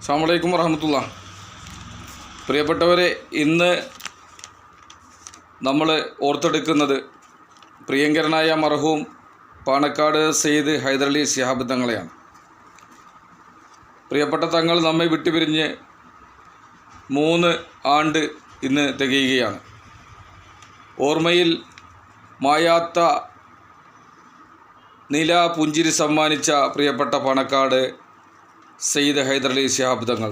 അസ്സലാമു അലൈക്കും വറഹ്മത്തുള്ളാഹി. പ്രിയപ്പെട്ടവരെ, ഇന്ന് നമ്മൾ ഓർത്തെടുക്കുന്നത് പ്രിയങ്കരനായ മർഹൂം പാണക്കാട് സയ്യിദ് ഹൈദരലി ശിഹാബ് തങ്ങളെയാണ്. പ്രിയപ്പെട്ട തങ്ങൾ നമ്മെ വിട്ടുപിരിഞ്ഞ് 3 ആണ്ട് ഇന്ന് തികയുകയാണ്. ഓർമ്മയിൽ മായാത്ത നില പുഞ്ചിരി സമ്മാനിച്ച പ്രിയപ്പെട്ട പാണക്കാട് സയ്യിദ് ഹൈദരലി ശിഹാബ് തങ്ങൾ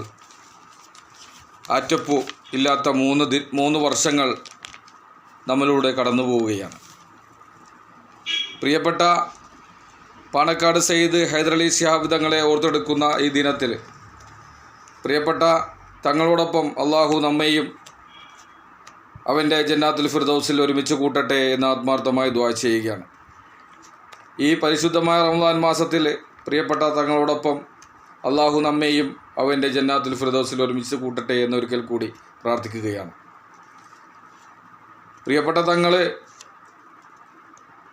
ആറ്റപ്പൂ ഇല്ലാത്ത 3 വർഷങ്ങൾ നമ്മളിലൂടെ കടന്നു പോവുകയാണ്. പ്രിയപ്പെട്ട പാണക്കാട് സയ്യിദ് ഹൈദരലി ശിഹാബ് തങ്ങളെ ഓർത്തെടുക്കുന്ന ഈ ദിനത്തിൽ പ്രിയപ്പെട്ട തങ്ങളോടൊപ്പം അള്ളാഹു നമ്മെയും അവൻ്റെ ജന്നാത്തുൽ ഫിർദൗസിൽ ഒരുമിച്ച് കൂട്ടട്ടെ എന്ന് ആത്മാർത്ഥമായി ദുആ ചെയ്യുകയാണ്. ഈ പരിശുദ്ധമായ റമദാൻ മാസത്തിൽ പ്രിയപ്പെട്ട തങ്ങളോടൊപ്പം അള്ളാഹു നമ്മെയും അവൻ്റെ ജന്നാത്തുൽ ഫിർദൗസിൽ ഒരുമിച്ച് കൂട്ടട്ടെ എന്നൊരിക്കൽ കൂടി പ്രാർത്ഥിക്കുകയാണ്. പ്രിയപ്പെട്ട തങ്ങൾ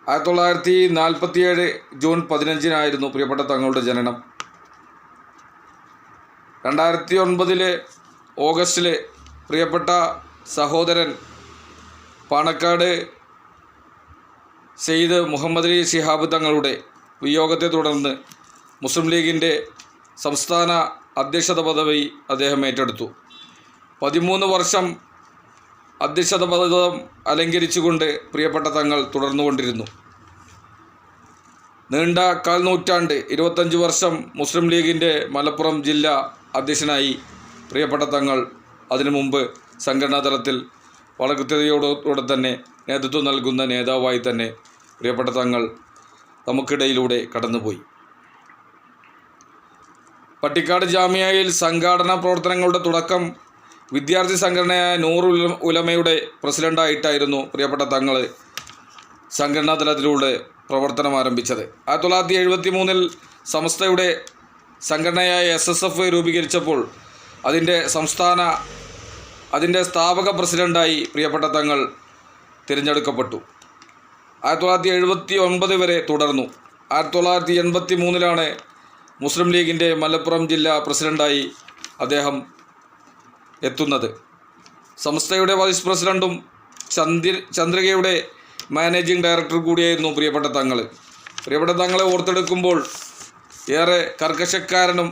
1947 ജൂൺ 15 പ്രിയപ്പെട്ട തങ്ങളുടെ ജനനം. 2009 ഓഗസ്റ്റിൽ പ്രിയപ്പെട്ട സഹോദരൻ പാണക്കാട് സയ്യിദ് മുഹമ്മദ് അലി ശിഹാബ് തങ്ങളുടെ വിയോഗത്തെ തുടർന്ന് മുസ്ലിം ലീഗിൻ്റെ സംസ്ഥാന അധ്യക്ഷത പദവി അദ്ദേഹം ഏറ്റെടുത്തു. 13 വർഷം അധ്യക്ഷത പദം അലങ്കരിച്ചുകൊണ്ട് പ്രിയപ്പെട്ട തങ്ങൾ തുടർന്നുകൊണ്ടിരുന്നു. നീണ്ട കാൽനൂറ്റാണ്ട് 25 വർഷം മുസ്ലിം ലീഗിൻ്റെ മലപ്പുറം ജില്ലാ അധ്യക്ഷനായി പ്രിയപ്പെട്ട തങ്ങൾ അതിനു മുമ്പ് സംഘടനാ തലത്തിൽ വളരെ കൃത്യതയോടെ തന്നെ നേതൃത്വം നൽകുന്ന നേതാവായി തന്നെ പ്രിയപ്പെട്ട തങ്ങൾ നമുക്കിടയിലൂടെ കടന്നുപോയി. പട്ടിക്കാട് ജാമിയയിൽ സംഘാടന പ്രവർത്തനങ്ങളുടെ തുടക്കം വിദ്യാർത്ഥി സംഘടനയായ നൂറുൽ ഉലമയുടെ പ്രസിഡൻ്റായിട്ടായിരുന്നു പ്രിയപ്പെട്ട തങ്ങൾ സംഘടനാ തലത്തിലൂടെ പ്രവർത്തനം ആരംഭിച്ചത്. 1973 സമസ്തയുടെ സംഘടനയായ SSF രൂപീകരിച്ചപ്പോൾ അതിൻ്റെ സ്ഥാപക പ്രസിഡൻ്റായി പ്രിയപ്പെട്ട തങ്ങൾ തിരഞ്ഞെടുക്കപ്പെട്ടു. 1979 വരെ തുടർന്നു. 1983 മുസ്ലിം ലീഗിൻ്റെ മലപ്പുറം ജില്ലാ പ്രസിഡൻ്റായി അദ്ദേഹം എത്തുന്നത്. സംസ്ഥയുടെ വൈസ് പ്രസിഡൻറ്റും ചന്ദ്രികയുടെ മാനേജിംഗ് ഡയറക്ടർ കൂടിയായിരുന്നു പ്രിയപ്പെട്ട തങ്ങൾ. പ്രിയപ്പെട്ട തങ്ങളെ ഓർത്തെടുക്കുമ്പോൾ ഏറെ കർക്കശക്കാരനും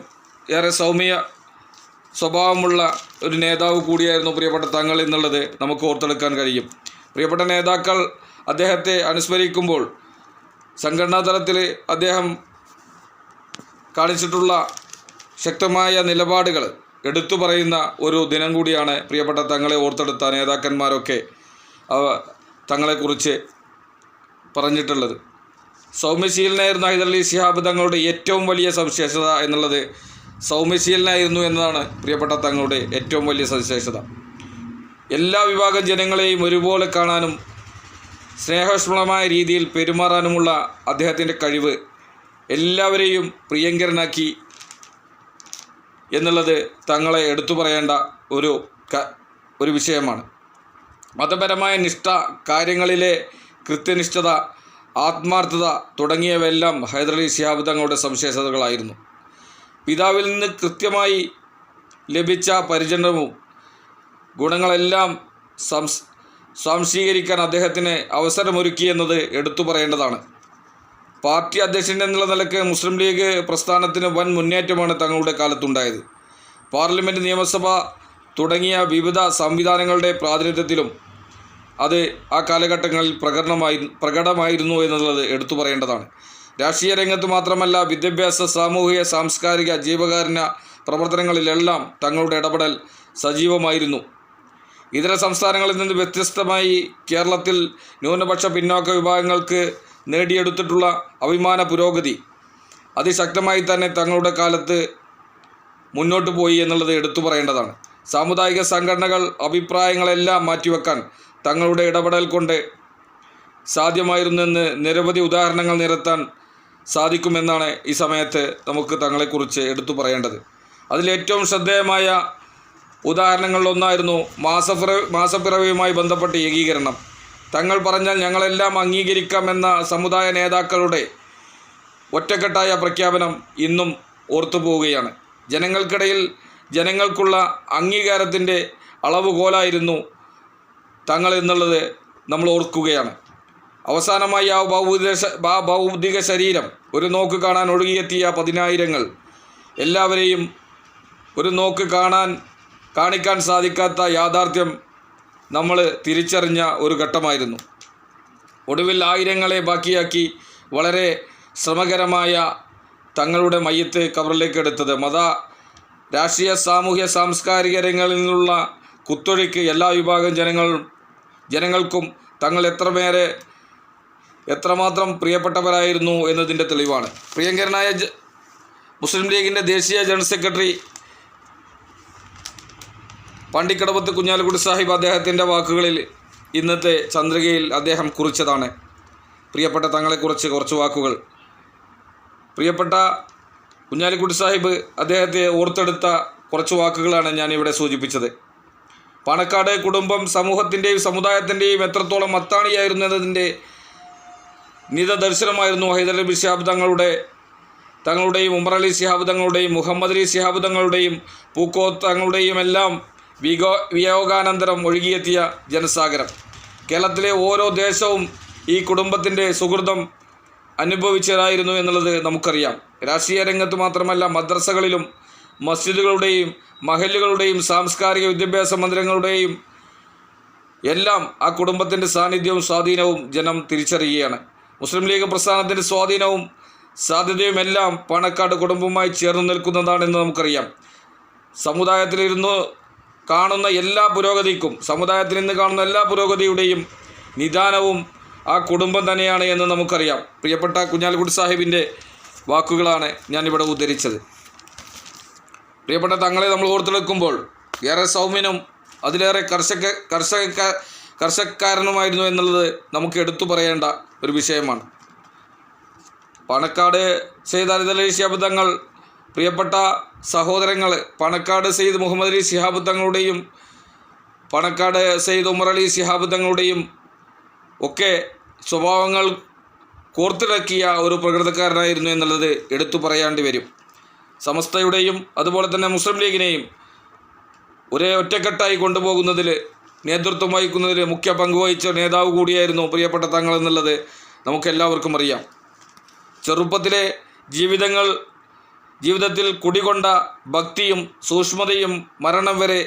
ഏറെ സൗമ്യ സ്വഭാവമുള്ള ഒരു നേതാവ് കൂടിയായിരുന്നു പ്രിയപ്പെട്ട തങ്ങൾ എന്നുള്ളത് നമുക്ക് ഓർത്തെടുക്കാൻ കഴിയും. പ്രിയപ്പെട്ട നേതാക്കൾ അദ്ദേഹത്തെ അനുസ്മരിക്കുമ്പോൾ സംഘടനാ തലത്തിൽ അദ്ദേഹം കാണിച്ചിട്ടുള്ള ശക്തമായ നിലപാടുകൾ എടുത്തു പറയുന്ന ഒരു ദിനം കൂടിയാണ് പ്രിയപ്പെട്ട തങ്ങളെ ഓർത്തെടുത്ത നേതാക്കന്മാരൊക്കെ തങ്ങളെക്കുറിച്ച് പറഞ്ഞിട്ടുള്ളത്. സൗമ്യശീലനായിരുന്ന ഹൈദരലി ശിഹാബ് തങ്ങളുടെ ഏറ്റവും വലിയ സവിശേഷത എന്നുള്ളത് സൗമ്യശീലനായിരുന്നു എന്നതാണ് പ്രിയപ്പെട്ട തങ്ങളുടെ ഏറ്റവും വലിയ സവിശേഷത. എല്ലാ വിഭാഗം ജനങ്ങളെയും ഒരുപോലെ കാണാനും സ്നേഹോഷ്മളമായ രീതിയിൽ പെരുമാറാനുമുള്ള അദ്ദേഹത്തിൻ്റെ കഴിവ് എല്ലാവരെയും പ്രിയങ്കരനാക്കി എന്നുള്ളത് തങ്ങളെ എടുത്തു പറയേണ്ട ഒരു വിഷയമാണ്. മതപരമായ നിഷ്ഠ, കാര്യങ്ങളിലെ കൃത്യനിഷ്ഠത, ആത്മാർത്ഥത തുടങ്ങിയവയെല്ലാം ഹൈദരലി ശിഹാബ് തങ്ങളുടെ സവിശേഷതകളായിരുന്നു. പിതാവിൽ നിന്ന് കൃത്യമായി ലഭിച്ച പരിചരണവും ഗുണങ്ങളെല്ലാം സ്വാംശീകരിക്കാൻ അദ്ദേഹത്തിന് അവസരമൊരുക്കി എന്നത് എടുത്തു പറയേണ്ടതാണ്. പാർട്ടി അധ്യക്ഷൻ എന്നുള്ള നിലയ്ക്ക് മുസ്ലിം ലീഗ് പ്രസ്ഥാനത്തിന് വൻ മുന്നേറ്റമാണ് തങ്ങളുടെ കാലത്തുണ്ടായത്. പാർലമെൻറ്റ്, നിയമസഭ തുടങ്ങിയ വിവിധ സംവിധാനങ്ങളുടെ പ്രാതിനിധ്യത്തിലും അത് ആ കാലഘട്ടങ്ങളിൽ പ്രകടമായിരുന്നു എന്നുള്ളത് എടുത്തു പറയേണ്ടതാണ്. രാഷ്ട്രീയ രംഗത്ത് മാത്രമല്ല, വിദ്യാഭ്യാസ, സാമൂഹിക, സാംസ്കാരിക, ജീവകാരുണ്യ പ്രവർത്തനങ്ങളിലെല്ലാം തങ്ങളുടെ ഇടപെടൽ സജീവമായിരുന്നു. ഇതര സംസ്ഥാനങ്ങളിൽ നിന്ന് വ്യത്യസ്തമായി കേരളത്തിൽ ന്യൂനപക്ഷ പിന്നോക്ക വിഭാഗങ്ങൾക്ക് നേടിയെടുത്തിട്ടുള്ള അഭിമാന പുരോഗതി അതിശക്തമായി തന്നെ തങ്ങളുടെ കാലത്ത് മുന്നോട്ട് പോയി എന്നുള്ളത് എടുത്തു പറയേണ്ടതാണ്. സാമുദായിക സംഘടനകൾ അഭിപ്രായങ്ങളെല്ലാം മാറ്റിവെക്കാൻ തങ്ങളുടെ ഇടപെടൽ കൊണ്ട് സാധ്യമായിരുന്നെന്ന് നിരവധി ഉദാഹരണങ്ങൾ നിരത്താൻ സാധിക്കുമെന്നാണ് ഈ സമയത്ത് നമുക്ക് തങ്ങളെക്കുറിച്ച് എടുത്തു പറയേണ്ടത്. അതിലേറ്റവും ശ്രദ്ധേയമായ ഉദാഹരണങ്ങളിലൊന്നായിരുന്നു മാസപ്പിറവിയുമായി ബന്ധപ്പെട്ട ഏകീകരണം. തങ്ങൾ പറഞ്ഞാൽ ഞങ്ങളെല്ലാം അംഗീകരിക്കാമെന്ന സമുദായ നേതാക്കളുടെ ഒറ്റക്കെട്ടായ പ്രഖ്യാപനം ഇന്നും ഓർത്തുപോവുകയാണ്. ജനങ്ങൾക്കിടയിൽ ജനങ്ങൾക്കുള്ള അംഗീകാരത്തിൻ്റെ അളവുകോലായിരുന്നു തങ്ങൾ എന്നുള്ളത് നമ്മൾ ഓർക്കുകയാണ്. അവസാനമായി ആ ഭൗതിക ശരീരം ഒരു നോക്ക് കാണാൻ ഒഴുകിയെത്തിയ 10,000 എല്ലാവരെയും ഒരു നോക്ക് കാണിക്കാൻ സാധിക്കാത്ത യാഥാർത്ഥ്യം നമ്മൾ തിരിച്ചറിഞ്ഞ ഒരു ഘട്ടമായിരുന്നു. ഒടുവിൽ 1000 ബാക്കിയാക്കി വളരെ ശ്രമകരമായ തങ്ങളുടെ മയ്യത്ത് ഖബറിലേക്ക് എടുത്തത്. മത, രാഷ്ട്രീയ, സാമൂഹ്യ, സാംസ്കാരിക രംഗങ്ങളിൽ നിന്നുള്ള കുത്തൊഴുക്ക് എല്ലാ വിഭാഗം ജനങ്ങൾക്കും തങ്ങൾ എത്രമാത്രം പ്രിയപ്പെട്ടവരായിരുന്നു എന്നതിൻ്റെ തെളിവാണ്. പ്രിയങ്കരനായ മുസ്ലിം ലീഗിൻ്റെ ദേശീയ ജനറൽ സെക്രട്ടറി പണ്ടിക്കടവത്ത് കുഞ്ഞാലിക്കുട്ടി സാഹിബ് അദ്ദേഹത്തിൻ്റെ വാക്കുകളിൽ ഇന്നത്തെ ചന്ദ്രികയിൽ അദ്ദേഹം കുറിച്ചതാണ്. പ്രിയപ്പെട്ട തങ്ങളെക്കുറിച്ച് കുറച്ച് വാക്കുകൾ. പ്രിയപ്പെട്ട കുഞ്ഞാലിക്കുട്ടി സാഹിബ് അദ്ദേഹത്തെ ഓർത്തെടുത്ത കുറച്ച് വാക്കുകളാണ് ഞാനിവിടെ സൂചിപ്പിച്ചത്. പാണക്കാട് കുടുംബം സമൂഹത്തിൻ്റെയും സമുദായത്തിൻ്റെയും എത്രത്തോളം അത്താണിയായിരുന്നു എന്നതിൻ്റെ നിദർശനമായിരുന്നു ഹൈദരലി ശിഹാബ് തങ്ങളുടെയും ഉമർ അലി ശിഹാബ് തങ്ങളുടെയും മുഹമ്മദ് അലി ശിഹാബ് തങ്ങളുടെയും പൂക്കോത്ത് തങ്ങളുടെയും എല്ലാം വിയോഗാനന്തരം ഒഴുകിയെത്തിയ ജനസാഗരം. കേരളത്തിലെ ഓരോ ദേശവും ഈ കുടുംബത്തിൻ്റെ സുഹൃതം അനുഭവിച്ചതായിരുന്നു എന്നുള്ളത് നമുക്കറിയാം. രാഷ്ട്രീയ രംഗത്ത് മാത്രമല്ല, മദ്രസകളിലും മസ്ജിദുകളുടെയും മഹല്ലുകളുടെയും സാംസ്കാരിക വിദ്യാഭ്യാസ മന്ദിരങ്ങളുടെയും എല്ലാം ആ കുടുംബത്തിൻ്റെ സാന്നിധ്യവും സ്വാധീനവും ജനം തിരിച്ചറിയുകയാണ്. മുസ്ലിം ലീഗ് പ്രസ്ഥാനത്തിൻ്റെ സ്വാധീനവും സാധ്യതയും എല്ലാം പാണക്കാട് കുടുംബവുമായി ചേർന്ന് നിൽക്കുന്നതാണെന്ന് നമുക്കറിയാം. സമുദായത്തിൽ കാണുന്ന എല്ലാ പുരോഗതിയുടെയും നിദാനവും ആ കുടുംബം തന്നെയാണ് എന്ന് നമുക്കറിയാം. പ്രിയപ്പെട്ട കുഞ്ഞാലിക്കുട്ടി സാഹിബിൻ്റെ വാക്കുകളാണ് ഞാനിവിടെ ഉദ്ധരിച്ചത്. പ്രിയപ്പെട്ട തങ്ങളെ നമ്മൾ ഓർത്തെടുക്കുമ്പോൾ ഏറെ സൗമ്യനും അതിലേറെ കർഷകക്കാരനുമായിരുന്നു എന്നുള്ളത് നമുക്ക് എടുത്തു പറയേണ്ട ഒരു വിഷയമാണ്. പാണക്കാട് സയ്യിദ് ഹൈദരലി ശിഹാബ് തങ്ങൾ, പ്രിയപ്പെട്ട സഹോദരങ്ങൾ, പാണക്കാട് സയ്യിദ് മുഹമ്മദ് അലി ശിഹാബ് തങ്ങളുടെയും പാണക്കാട് സയ്യിദ് ഉമർ അലി ശിഹാബ് തങ്ങളുടെയും ഒക്കെ സ്വഭാവങ്ങൾ കോർത്തിണക്കിയ ഒരു പ്രകൃതക്കാരനായിരുന്നു എന്നുള്ളത് എടുത്തു പറയേണ്ടി വരും. സമസ്തയുടെയും അതുപോലെ തന്നെ മുസ്ലിം ലീഗിനെയും ഒരേ ഒറ്റക്കെട്ടായി കൊണ്ടുപോകുന്നതിൽ, നേതൃത്വം വഹിക്കുന്നതിൽ മുഖ്യ പങ്കുവഹിച്ച നേതാവ് കൂടിയായിരുന്നു പ്രിയപ്പെട്ട തങ്ങൾ എന്നുള്ളത് നമുക്കെല്ലാവർക്കും അറിയാം. ചെറുപ്പത്തിലെ ജീവിതത്തിൽ കുടികൊണ്ട ഭക്തിയും സൂക്ഷ്മതയും മരണം വരെ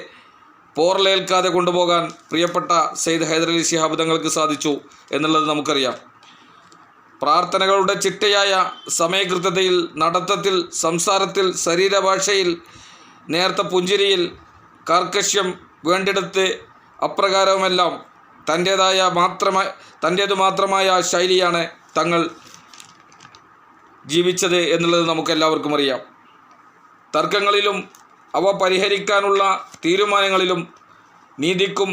പോറലേൽക്കാതെ കൊണ്ടുപോകാൻ പ്രിയപ്പെട്ട സയ്യിദ് ഹൈദരലി ശിഹാബ് തങ്ങൾക്ക് സാധിച്ചു എന്നുള്ളത് നമുക്കറിയാം. പ്രാർത്ഥനകളുടെ ചിട്ടയായ സമയകൃത്യതയിൽ, നടത്തത്തിൽ, സംസാരത്തിൽ, ശരീരഭാഷയിൽ, നേർത്ത പുഞ്ചിരിയിൽ, കാർക്കശ്യം വേണ്ടിടത്ത് അപ്രകാരവുമെല്ലാം തൻ്റേതു മാത്രമായ ശൈലിയാണ് തങ്ങൾ ജീവിച്ചത് എന്നുള്ളത് നമുക്കെല്ലാവർക്കും അറിയാം. തർക്കങ്ങളിലും അവ പരിഹരിക്കാനുള്ള തീരുമാനങ്ങളിലും നീതിക്കും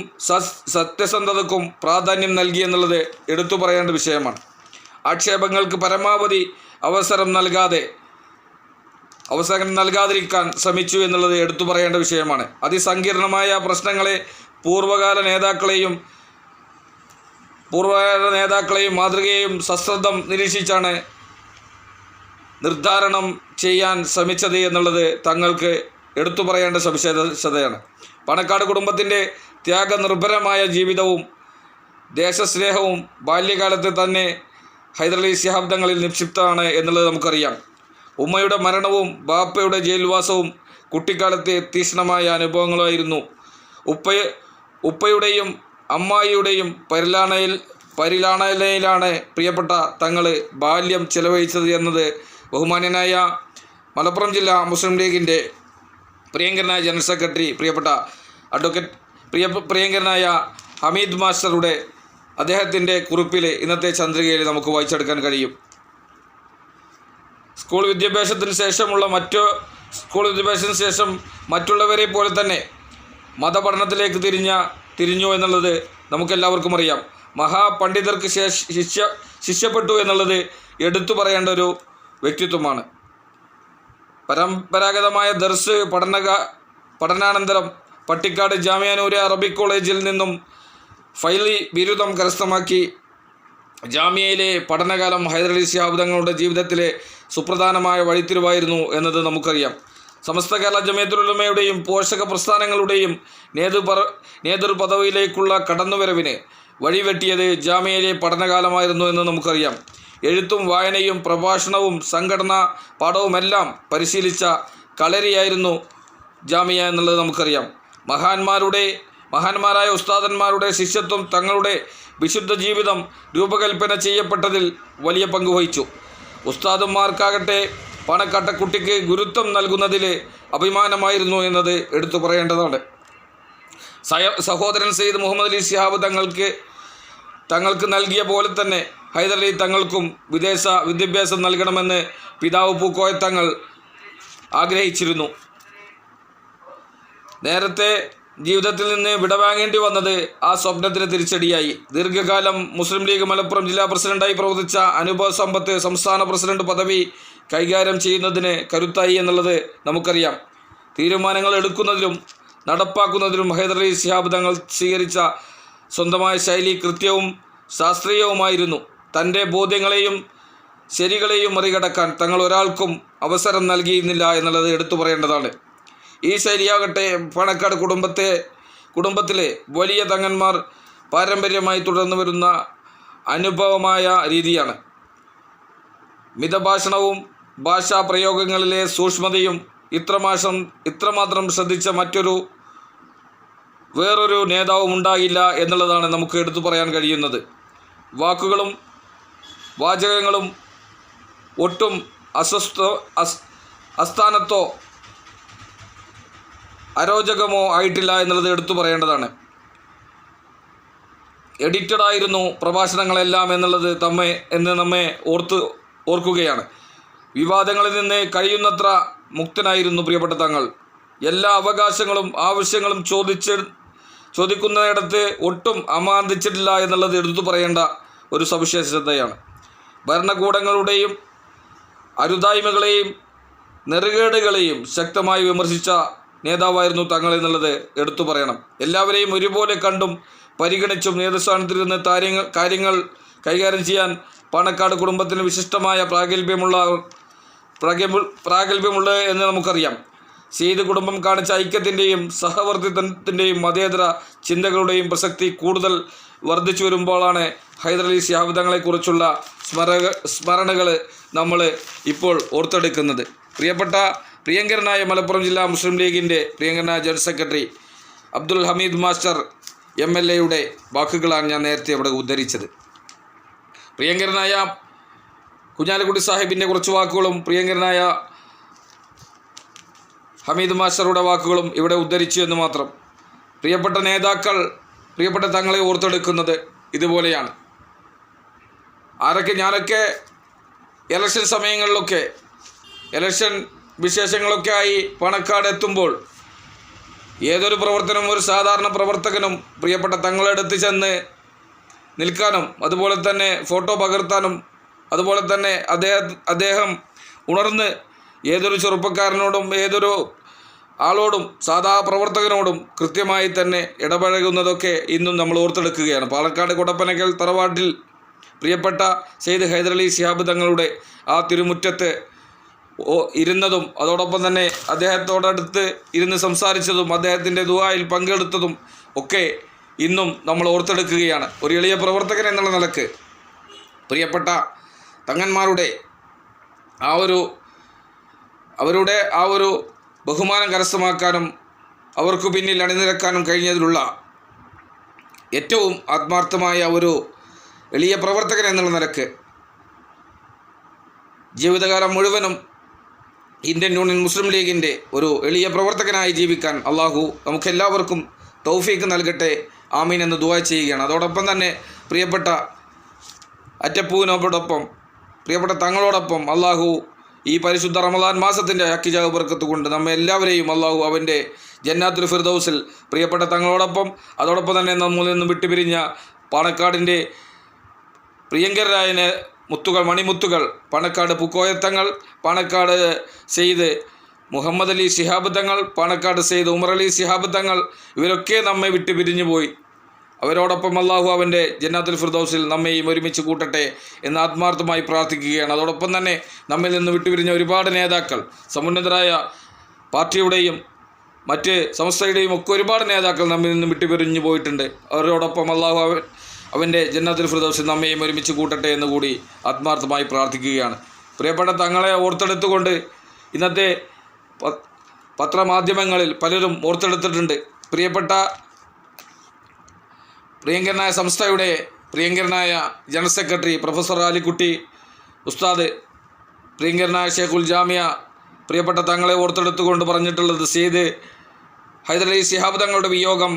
സത്യസന്ധതക്കും പ്രാധാന്യം നൽകി എന്നുള്ളത് എടുത്തു പറയേണ്ട വിഷയമാണ്. ആക്ഷേപങ്ങൾക്ക് പരമാവധി അവസരം നൽകാതിരിക്കാൻ ശ്രമിച്ചു എന്നുള്ളത് എടുത്തു പറയേണ്ട വിഷയമാണ്. അതിസങ്കീർണമായ പ്രശ്നങ്ങളെ പൂർവ്വകാല നേതാക്കളെയും മാതൃകയെയും സശ്രദ്ധം നിരീക്ഷിച്ചാണ് നിർദ്ധാരണം ചെയ്യാൻ ശ്രമിച്ചത് എന്നുള്ളത് തങ്ങൾക്ക് എടുത്തു പറയേണ്ട സവിശേഷതയാണ്. പാണക്കാട് കുടുംബത്തിൻ്റെ ത്യാഗനിർഭരമായ ജീവിതവും ദേശസ്നേഹവും ബാല്യകാലത്ത് തന്നെ ഹൈദരലി ശിഹാബ് തങ്ങളിൽ നിക്ഷിപ്തമാണ് എന്നുള്ളത് നമുക്കറിയാം. ഉമ്മയുടെ മരണവും ബാപ്പയുടെ ജയിൽവാസവും കുട്ടിക്കാലത്തെ തീക്ഷ്ണമായ അനുഭവങ്ങളായിരുന്നു. ഉപ്പയുടെയും അമ്മായിയുടെയും പരിലാണയിലാണ് പ്രിയപ്പെട്ട തങ്ങൾ ബാല്യം ചെലവഴിച്ചത് എന്നത് ബഹുമാന്യനായ മലപ്പുറം ജില്ലാ മുസ്ലിം ലീഗിൻ്റെ പ്രിയങ്കരനായ ജനറൽ സെക്രട്ടറി പ്രിയപ്പെട്ട പ്രിയങ്കരനായ ഹമീദ് മാസ്റ്ററുടെ അദ്ദേഹത്തിൻ്റെ കുറിപ്പിൽ ഇന്നത്തെ ചന്ദ്രികയിൽ നമുക്ക് വായിച്ചെടുക്കാൻ കഴിയും. സ്കൂൾ വിദ്യാഭ്യാസത്തിന് ശേഷം മറ്റുള്ളവരെ പോലെ തന്നെ മതപഠനത്തിലേക്ക് തിരിഞ്ഞു എന്നുള്ളത് നമുക്കെല്ലാവർക്കും അറിയാം. മഹാപണ്ഡിതർക്ക് ശിഷ്യപ്പെട്ടു എന്നുള്ളത് എടുത്തു പറയേണ്ട ഒരു വ്യക്തിത്വമാണ്. പരമ്പരാഗതമായ ദർസ് പഠനാനന്തരം പട്ടിക്കാട് ജാമിയ നൂരിയ അറബിക് കോളേജിൽ നിന്നും ഫൈലി ബിരുദം കരസ്ഥമാക്കി. ജാമിയയിലെ പഠനകാലം ഹൈദരലി ശിഹാബ് തങ്ങളുടെ ജീവിതത്തിലെ സുപ്രധാനമായ വഴിത്തിരിവായിരുന്നു എന്നത് നമുക്കറിയാം. സമസ്ത കേരള ജമിയത്തുൽ ഉലമയുടെയും പോഷക പ്രസ്ഥാനങ്ങളുടെയും നേതൃപദവിയിലേക്കുള്ള കടന്നുവരവിന് വഴിവെട്ടിയത് ജാമിയയിലെ പഠനകാലമായിരുന്നു എന്ന് നമുക്കറിയാം. എഴുത്തും വായനയും പ്രഭാഷണവും സംഘടനാ പാഠവുമെല്ലാം പരിശീലിച്ച കളരിയായിരുന്നു ജാമിയ എന്നുള്ളത് നമുക്കറിയാം. മഹാന്മാരായ ഉസ്താദന്മാരുടെ ശിഷ്യത്വം തങ്ങളുടെ വിശുദ്ധ ജീവിതം രൂപകൽപ്പന ചെയ്യപ്പെട്ടതിൽ വലിയ പങ്ക് വഹിച്ചു. ഉസ്താദന്മാർക്കാകട്ടെ പാണക്കാട്ടെ കുട്ടിക്ക് ഗുരുത്വം നൽകുന്നതിൽ അഭിമാനമായിരുന്നു എന്നത് എടുത്തു പറയേണ്ടതാണ്. സഹോദരൻ സയ്യിദ് മുഹമ്മദ് അലി ശിഹാബ് തങ്ങൾക്ക് നൽകിയ പോലെ തന്നെ ഹൈദരലി തങ്ങൾക്കും വിദേശ വിദ്യാഭ്യാസം നൽകണമെന്ന് പിതാവ് പൂക്കോയ തങ്ങൾ ആഗ്രഹിച്ചിരുന്നു. നേരത്തെ ജീവിതത്തിൽ നിന്ന് വിടവാങ്ങേണ്ടി വന്നത് ആ സ്വപ്നത്തിന് തിരിച്ചടിയായി. ദീർഘകാലം മുസ്ലിം ലീഗ് മലപ്പുറം ജില്ലാ പ്രസിഡന്റായി പ്രവർത്തിച്ച അനുഭവ സമ്പത്ത് സംസ്ഥാന പ്രസിഡന്റ് പദവി കൈകാര്യം ചെയ്യുന്നതിന് കരുത്തായി എന്നുള്ളത് നമുക്കറിയാം. തീരുമാനങ്ങൾ എടുക്കുന്നതിലും നടപ്പാക്കുന്നതിലും ഹൈദരലി ശിഹാബ് തങ്ങൾ സ്വീകരിച്ച സ്വന്തമായ ശൈലി കൃത്യവും ശാസ്ത്രീയവുമായിരുന്നു. തൻ്റെ ബോധ്യങ്ങളെയും ശരികളെയും മറികടക്കാൻ തങ്ങൾ ഒരാൾക്കും അവസരം നൽകിയിരുന്നില്ല എന്നുള്ളത് എടുത്തു പറയേണ്ടതാണ്. ഈ ശൈലിയാകട്ടെ പാണക്കാട് കുടുംബത്തിലെ വലിയ തങ്ങന്മാർ പാരമ്പര്യമായി തുടർന്നു വരുന്ന അനുഭവമായ രീതിയാണ്. മിതഭാഷണവും ഭാഷാ പ്രയോഗങ്ങളിലെ സൂക്ഷ്മതയും ഇത്രമാത്രം ശ്രദ്ധിച്ച വേറൊരു നേതാവും ഉണ്ടാകില്ല എന്നുള്ളതാണ് നമുക്ക് എടുത്തു പറയാൻ കഴിയുന്നത്. വാക്കുകളും വാചകങ്ങളും ഒട്ടും അസ്ഥാനത്തോ അരോചകമോ ആയിട്ടില്ല എന്നുള്ളത് എടുത്തു പറയേണ്ടതാണ്. എഡിറ്റഡായിരുന്നു പ്രഭാഷണങ്ങളെല്ലാം എന്നുള്ളത് നമ്മെ ഓർക്കുകയാണ്. വിവാദങ്ങളിൽ നിന്ന് കഴിയുന്നത്ര മുക്തനായിരുന്നു പ്രിയപ്പെട്ട തങ്ങൾ. എല്ലാ അവകാശങ്ങളും ആവശ്യങ്ങളും ചോദിക്കുന്നിടത്ത് ഒട്ടും അമാന്തിച്ചിട്ടില്ല എന്നുള്ളത് എടുത്തു പറയേണ്ട ഒരു സവിശേഷതയാണ്. ഭരണകൂടങ്ങളുടെയും അരുതായ്മകളെയും നെറുകേടുകളെയും ശക്തമായി വിമർശിച്ച നേതാവായിരുന്നു തങ്ങൾ എന്നുള്ളത് എടുത്തു പറയണം. എല്ലാവരെയും ഒരുപോലെ കണ്ടും പരിഗണിച്ചും നേതൃസ്ഥാനത്തിരുന്ന് കാര്യങ്ങൾ കൈകാര്യം ചെയ്യാൻ പാണക്കാട് കുടുംബത്തിന് വിശിഷ്ടമായ പ്രാഗൽഭ്യമുള്ളത് എന്ന് നമുക്കറിയാം. സെയ്ദ് കുടുംബം കാണിച്ച ഐക്യത്തിൻ്റെയും സഹവർത്തിത്വത്തിൻ്റെയും മതേതര ചിന്തകളുടെയും പ്രസക്തി കൂടുതൽ വർദ്ധിച്ചു വരുമ്പോഴാണ് ഹൈദരലി ശിഹാബ് തങ്ങളെക്കുറിച്ചുള്ള സ്മരണകൾ നമ്മൾ ഇപ്പോൾ ഓർത്തെടുക്കുന്നത്. പ്രിയങ്കരനായ മലപ്പുറം ജില്ലാ മുസ്ലിം ലീഗിൻ്റെ പ്രിയങ്കരനായ general secretary Abdul Hameed master MLA വാക്കുകളാണ് ഞാൻ നേരത്തെ അവിടെ ഉദ്ധരിച്ചത്. പ്രിയങ്കരനായ കുഞ്ഞാലിക്കുട്ടി സാഹിബിൻ്റെ കുറച്ച് വാക്കുകളും പ്രിയങ്കരനായ ഹമീദ് മാസ്റ്ററുടെ വാക്കുകളും ഇവിടെ ഉദ്ധരിച്ചു എന്ന് മാത്രം. പ്രിയപ്പെട്ട നേതാക്കൾ പ്രിയപ്പെട്ട തങ്ങളെ ഓർത്തെടുക്കുന്നത് ഇതുപോലെയാണ്. ഞാനൊക്കെ ഇലക്ഷൻ സമയങ്ങളിലൊക്കെ ഇലക്ഷൻ വിശേഷങ്ങളൊക്കെ ആയി പാണക്കാട് എത്തുമ്പോൾ ഏതൊരു പ്രവർത്തനവും ഒരു സാധാരണ പ്രവർത്തകനും പ്രിയപ്പെട്ട തങ്ങളെടുത്ത് ചെന്ന് നിൽക്കാനും അതുപോലെ തന്നെ ഫോട്ടോ പകർത്താനും അതുപോലെ തന്നെ അദ്ദേഹം ഉണർന്ന് ഏതൊരു ചെറുപ്പക്കാരനോടും ഏതൊരു ആളോടും സാധാ പ്രവർത്തകനോടും കൃത്യമായി തന്നെ ഇടപഴകുന്നതൊക്കെ ഇന്നും നമ്മൾ ഓർത്തെടുക്കുകയാണ്. പാലക്കാട് കൊടപ്പനക്കൽ തറവാട്ടിൽ പ്രിയപ്പെട്ട സെയ്ദ് ഹൈദരലി ശിഹാബ് തങ്ങളുടെ ആ തിരുമുറ്റത്ത് ഇരുന്നതും അതോടൊപ്പം തന്നെ അദ്ദേഹത്തോടടുത്ത് ഇരുന്ന് സംസാരിച്ചതും അദ്ദേഹത്തിൻ്റെ ദുആയിൽ പങ്കെടുത്തതും ഒക്കെ ഇന്നും നമ്മൾ ഓർത്തെടുക്കുകയാണ്. ഒരു എളിയ പ്രവർത്തകൻ എന്നുള്ള നിലക്ക് പ്രിയപ്പെട്ട തങ്ങന്മാരുടെ അവരുടെ ആ ഒരു ബഹുമാനം കരസ്ഥമാക്കാനും അവർക്ക് പിന്നിൽ അണിനിരക്കാനും കഴിഞ്ഞതിലുള്ള ഏറ്റവും ആത്മാർത്ഥമായ ഒരു എളിയ പ്രവർത്തകൻ എന്നുള്ള നിലക്ക് ജീവിതകാലം മുഴുവനും ഇന്ത്യൻ യൂണിയൻ മുസ്ലിം ലീഗിൻ്റെ ഒരു എളിയ പ്രവർത്തകനായി ജീവിക്കാൻ അള്ളാഹു നമുക്കെല്ലാവർക്കും തൗഫീക്ക് നൽകട്ടെ, ആമീൻ എന്ന് ദുആ ചെയ്യുകയാണ്. അതോടൊപ്പം തന്നെ പ്രിയപ്പെട്ട അറ്റപ്പൂവിനോടൊപ്പം പ്രിയപ്പെട്ട തങ്ങളോടൊപ്പം അള്ളാഹു ഈ പരിശുദ്ധ റമദാൻ മാസത്തിൻ്റെ ഹക്കിജാവ് ബർക്കത്ത് കൊണ്ട് നമ്മെ എല്ലാവരെയും അള്ളാഹു അവൻ്റെ ജന്നാത്തുൽ ഫിർദൗസിൽ പ്രിയപ്പെട്ട തങ്ങളോടൊപ്പം അതോടൊപ്പം തന്നെ നമ്മിൽ നിന്നും വിട്ടുപിരിഞ്ഞ പാണക്കാടിൻ്റെ പ്രിയങ്കരായ മണിമുത്തുകൾ പാണക്കാട് പൂക്കോയത്തങ്ങൾ, പാണക്കാട് സെയ്ദ് മുഹമ്മദ് അലി ശിഹാബ് തങ്ങൾ, പാണക്കാട് സെയ്ദ് ഉമർ അലി ശിഹാബ് തങ്ങൾ, ഇവരൊക്കെ നമ്മെ വിട്ടുപിരിഞ്ഞു പോയി. അവരോടൊപ്പം അള്ളാഹു അവൻ്റെ ജന്നാത്തുൽ ഫിർദൗസിൽ നമ്മെയും ഒരുമിച്ച് കൂട്ടട്ടെ എന്ന് ആത്മാർത്ഥമായി പ്രാർത്ഥിക്കുകയാണ്. അതോടൊപ്പം തന്നെ നമ്മിൽ നിന്ന് വിട്ടുപിരിഞ്ഞ ഒരുപാട് നേതാക്കൾ, സമുന്നതരായ പാർട്ടിയുടെയും മറ്റ് സംസ്ഥയുടെയും ഒക്കെ ഒരുപാട് നേതാക്കൾ നമ്മിൽ നിന്ന് വിട്ടുപിരിഞ്ഞു പോയിട്ടുണ്ട്. അവരോടൊപ്പം അള്ളാഹു അവൻ്റെ ജന്നത്തുൽ ഫിർദൗസിൽ നമ്മയും ഒരുമിച്ച് കൂട്ടട്ടെ എന്ന് കൂടി ആത്മാർത്ഥമായി പ്രാർത്ഥിക്കുകയാണ്. പ്രിയപ്പെട്ട തങ്ങളെ ഓർത്തെടുത്തുകൊണ്ട് ഇന്നത്തെ പത്രമാധ്യമങ്ങളിൽ പലരും ഓർത്തെടുത്തിട്ടുണ്ട്. പ്രിയങ്കരനായ സംസ്ഥയുടെ പ്രിയങ്കരനായ ജനറൽ സെക്രട്ടറി പ്രൊഫസർ ആലിക്കുട്ടി ഉസ്താദ്, പ്രിയങ്കരനായ ഷെയ്ഖുൽ ജാമിയ പ്രിയപ്പെട്ട തങ്ങളെ ഓർത്തെടുത്തുകൊണ്ട് പറഞ്ഞിട്ടുള്ളത്, സെയ്ദ് ഹൈദരലി ശിഹാബ് തങ്ങളുടെ വിയോഗം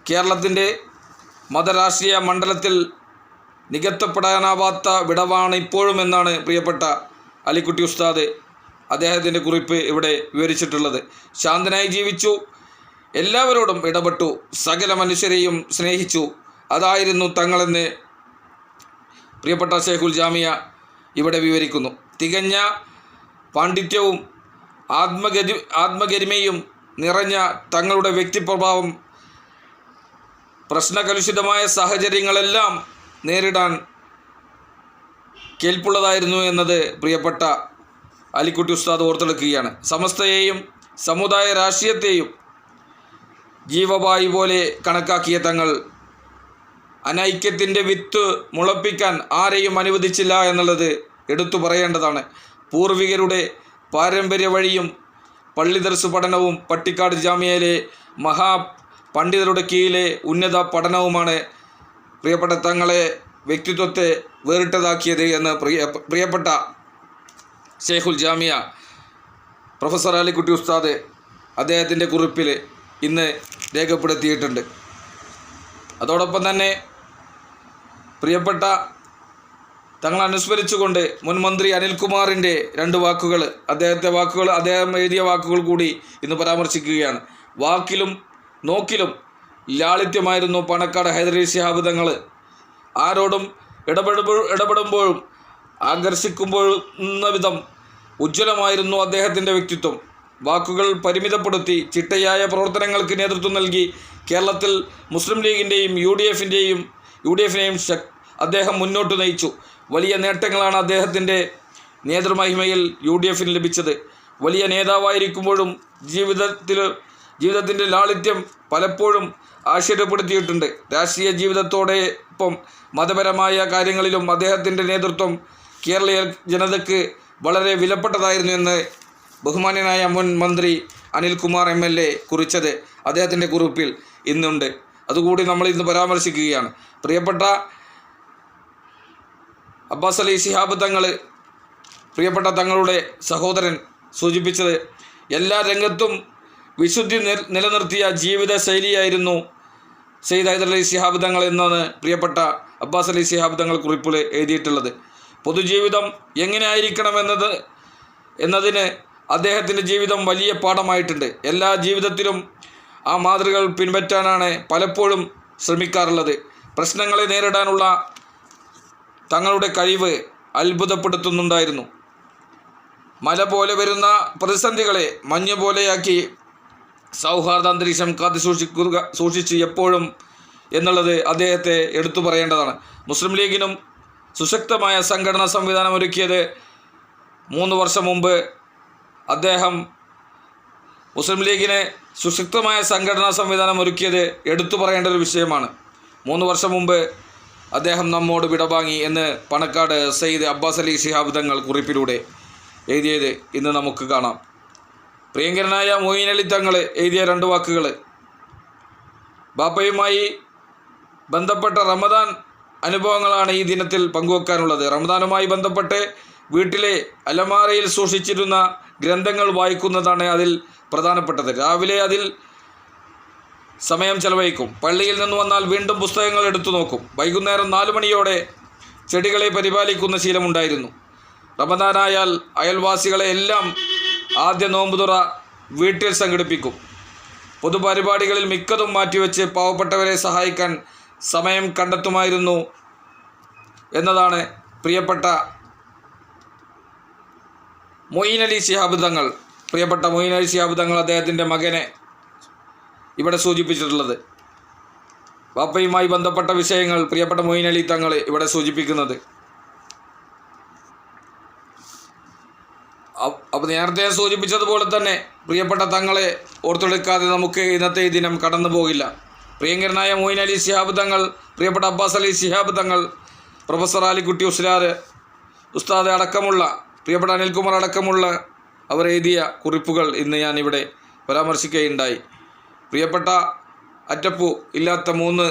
കേരളത്തിൻ്റെ മതരാഷ്ട്രീയ മണ്ഡലത്തിൽ നികത്തപ്പെടാനാവാത്ത വിടവാണ് ഇപ്പോഴും എന്നാണ് പ്രിയപ്പെട്ട അലിക്കുട്ടി ഉസ്താദ് അദ്ദേഹത്തിൻ്റെ കുറിപ്പ് ഇവിടെ വിവരിച്ചിട്ടുള്ളത്. ശാന്തനായി ജീവിച്ചു, എല്ലാവരോടും ഇടപെട്ടു, സകല മനുഷ്യരെയും സ്നേഹിച്ചു, അതായിരുന്നു തങ്ങളെന്ന് പ്രിയപ്പെട്ട ഷെയ്ഖുൽ ജാമിയ ഇവിടെ വിവരിക്കുന്നു. തികഞ്ഞ പാണ്ഡിത്യവും ആത്മഗരിമയും നിറഞ്ഞ തങ്ങളുടെ വ്യക്തിപ്രഭാവം പ്രശ്നകലുഷിതമായ സാഹചര്യങ്ങളെല്ലാം നേരിടാൻ കേൾപ്പുള്ളതായിരുന്നു എന്നത് പ്രിയപ്പെട്ട അലിക്കുട്ടി ഉസ്താദ് ഓർത്തെടുക്കുകയാണ്. സമസ്തയെയും സമുദായ രാഷ്ട്രീയത്തെയും ജീവവായു പോലെ കണക്കാക്കിയ തങ്ങൾ അനൈക്യത്തിൻ്റെ വിത്ത് മുളപ്പിക്കാൻ ആരെയും അനുവദിച്ചില്ല എന്നുള്ളത് എടുത്തു പറയേണ്ടതാണ്. പൂർവികരുടെ പാരമ്പര്യ വഴിയും പള്ളി ദർസ് പഠനവും പട്ടിക്കാട് ജാമിയയിലെ പണ്ഡിതരുടെ കീഴിലെ ഉന്നത പഠനവുമാണ് പ്രിയപ്പെട്ട തങ്ങളെ വ്യക്തിത്വത്തെ വേറിട്ടതാക്കിയത് എന്ന് പ്രിയപ്പെട്ട ഷെയ്ഖുൽ ജാമിയ പ്രൊഫസർ അലിക്കുട്ടി ഉസ്താദ് അദ്ദേഹത്തിൻ്റെ കുറിപ്പിൽ ഇന്ന് രേഖപ്പെടുത്തിയിട്ടുണ്ട്. അതോടൊപ്പം തന്നെ പ്രിയപ്പെട്ട തങ്ങൾ അനുസ്മരിച്ചുകൊണ്ട് മുൻ മന്ത്രി അനിൽകുമാറിൻ്റെ 2 വാക്കുകൾ, അദ്ദേഹം എഴുതിയ വാക്കുകൾ കൂടി ഇന്ന് പരാമർശിക്കുകയാണ്. വാക്കിലും നോക്കിലും ലാളിത്യമായിരുന്നു പാണക്കാട് ഹൈദരലി ശിഹാബ് തങ്ങൾ. ആരോടും ഇടപെടുമ്പോഴും ആകർഷിക്കുമ്പോഴുന്ന വിധം ഉജ്ജ്വലമായിരുന്നു അദ്ദേഹത്തിൻ്റെ വ്യക്തിത്വം. വാക്കുകൾ പരിമിതപ്പെടുത്തി ചിട്ടയായ പ്രവർത്തനങ്ങൾക്ക് നേതൃത്വം നൽകി കേരളത്തിൽ മുസ്ലിം ലീഗിൻ്റെയും യു ഡി എഫിനെയും അദ്ദേഹം മുന്നോട്ട് നയിച്ചു. വലിയ നേട്ടങ്ങളാണ് അദ്ദേഹത്തിൻ്റെ നേതൃമഹിമയിൽ യു ഡി എഫിന് ലഭിച്ചത്. വലിയ നേതാവായിരിക്കുമ്പോഴും ജീവിതത്തിൻ്റെ ലാളിത്യം പലപ്പോഴും ആശ്ചര്യപ്പെടുത്തിയിട്ടുണ്ട്. രാഷ്ട്രീയ ജീവിതത്തോടൊപ്പം മതപരമായ കാര്യങ്ങളിലും അദ്ദേഹത്തിൻ്റെ നേതൃത്വം കേരളീയ ജനതയ്ക്ക് വളരെ വിലപ്പെട്ടതായിരുന്നു എന്ന് ബഹുമാന്യനായ മുൻ മന്ത്രി അനിൽകുമാർ MLA കുറിച്ചത് അദ്ദേഹത്തിൻ്റെ കുറിപ്പിൽ ഇന്നുണ്ട്. അതുകൂടി നമ്മൾ ഇന്ന് പരാമർശിക്കുകയാണ്. പ്രിയപ്പെട്ട അബ്ബാസ് അലി ശിഹാബ് തങ്ങൾ, പ്രിയപ്പെട്ട തങ്ങളുടെ സഹോദരൻ സൂചിപ്പിച്ചത്, എല്ലാ രംഗത്തും വിശുദ്ധി നിലനിർത്തിയ ജീവിത ശൈലിയായിരുന്നു സെയ്ദ് ഹൈദരലി ശിഹാബ് തങ്ങൾ എന്നാണ് പ്രിയപ്പെട്ട അബ്ബാസ് അലി ശിഹാബ് തങ്ങൾ കുറിപ്പിൽ എഴുതിയിട്ടുള്ളത്. പൊതുജീവിതം എങ്ങനെയായിരിക്കണം എന്നതിന് അദ്ദേഹത്തിൻ്റെ ജീവിതം വലിയ പാഠമായിട്ടുണ്ട്. എല്ലാ ജീവിതത്തിലും ആ മാതൃകകൾ പിൻപറ്റാനാണ് പലപ്പോഴും ശ്രമിക്കാറുള്ളത്. പ്രശ്നങ്ങളെ നേരിടാനുള്ള തങ്ങളുടെ കഴിവ് അത്ഭുതപ്പെടുത്തുന്നുണ്ടായിരുന്നു. മല പോലെ വരുന്ന പ്രതിസന്ധികളെ മഞ്ഞ് പോലെയാക്കി സൗഹാർദ്ദ അന്തരീക്ഷം സൂക്ഷിച്ച് എപ്പോഴും എന്നുള്ളത് അദ്ദേഹത്തെ എടുത്തു പറയേണ്ടതാണ്. മുസ്ലിം ലീഗിനും സുശക്തമായ സംഘടനാ സംവിധാനം ഒരുക്കിയത് 3 വർഷം മുമ്പ് അദ്ദേഹം മുസ്ലിം ലീഗിന് സുശക്തമായ സംഘടനാ സംവിധാനം ഒരുക്കിയത് എടുത്തു പറയേണ്ട ഒരു വിഷയമാണ്. 3 വർഷം മുമ്പ് അദ്ദേഹം നമ്മോട് വിടവാങ്ങി എന്ന് പാണക്കാട് സെയ്ദ് അബ്ബാസ് അലി ശിഹാബ് തങ്ങൾ കുറിപ്പിലൂടെ എഴുതിയത് ഇന്ന് നമുക്ക് കാണാം. പ്രിയങ്കരനായ മൊയ്ൻ അലി തങ്ങൾ എഴുതിയ 2 വാക്കുകൾ, ബാപ്പയുമായി ബന്ധപ്പെട്ട റമദാൻ അനുഭവങ്ങളാണ് ഈ ദിനത്തിൽ പങ്കുവെക്കാനുള്ളത്. റമദാനുമായി ബന്ധപ്പെട്ട് വീട്ടിലെ അലമാരയിൽ സൂക്ഷിച്ചിരുന്ന ഗ്രന്ഥങ്ങൾ വായിക്കുന്നതാണ് അതിൽ പ്രധാനപ്പെട്ടത്. രാവിലെ അതിൽ സമയം ചെലവഴിക്കും. പള്ളിയിൽ നിന്ന് വന്നാൽ വീണ്ടും പുസ്തകങ്ങൾ എടുത്തു നോക്കും. വൈകുന്നേരം 4 മണിയോടെ ചെടികളെ പരിപാലിക്കുന്ന ശീലമുണ്ടായിരുന്നു. റമദാനായാൽ അയൽവാസികളെ എല്ലാം ആദ്യ നോമ്പുതുറ വീട്ടിൽ സംഘടിപ്പിക്കും. പൊതുപരിപാടികളിൽ മിക്കതും മാറ്റിവെച്ച് പാവപ്പെട്ടവരെ സഹായിക്കാൻ സമയം കണ്ടെത്തുമായിരുന്നു എന്നതാണ് പ്രിയപ്പെട്ട മൊയ്ൻ അലി ശിഹാബ് തങ്ങൾ, പ്രിയപ്പെട്ട മൊയ്ൻ അലി ശിഹാബ് തങ്ങൾ അദ്ദേഹത്തിൻ്റെ മകനെ ഇവിടെ സൂചിപ്പിച്ചിട്ടുള്ളത്. വാപ്പയുമായി ബന്ധപ്പെട്ട വിഷയങ്ങൾ പ്രിയപ്പെട്ട മൊയ്ൻ അലി തങ്ങൾ ഇവിടെ സൂചിപ്പിക്കുന്നത്. അപ്പോൾ നേരത്തെ സൂചിപ്പിച്ചതുപോലെ തന്നെ പ്രിയപ്പെട്ട തങ്ങളെ ഓർത്തെടുക്കാതെ നമുക്ക് ഇന്നത്തെ ഈ ദിനം കടന്നു പോകില്ല. പ്രിയങ്കരനായ മൊയ്ൻ അലി ശിഹാബ് തങ്ങൾ, പ്രിയപ്പെട്ട അബ്ബാസ് അലി ശിഹാബ് തങ്ങൾ, പ്രൊഫസർ ആലിക്കുട്ടി ഉസ്ലാർ ഉസ്താദ് അടക്കമുള്ള പ്രിയപ്പെട്ട അനിൽകുമാർ അടക്കമുള്ള അവർ എഴുതിയ കുറിപ്പുകൾ ഇന്ന് ഞാനിവിടെ പരാമർശിക്കുകയുണ്ടായി. പ്രിയപ്പെട്ട അറ്റപ്പു ഇല്ലാത്ത 3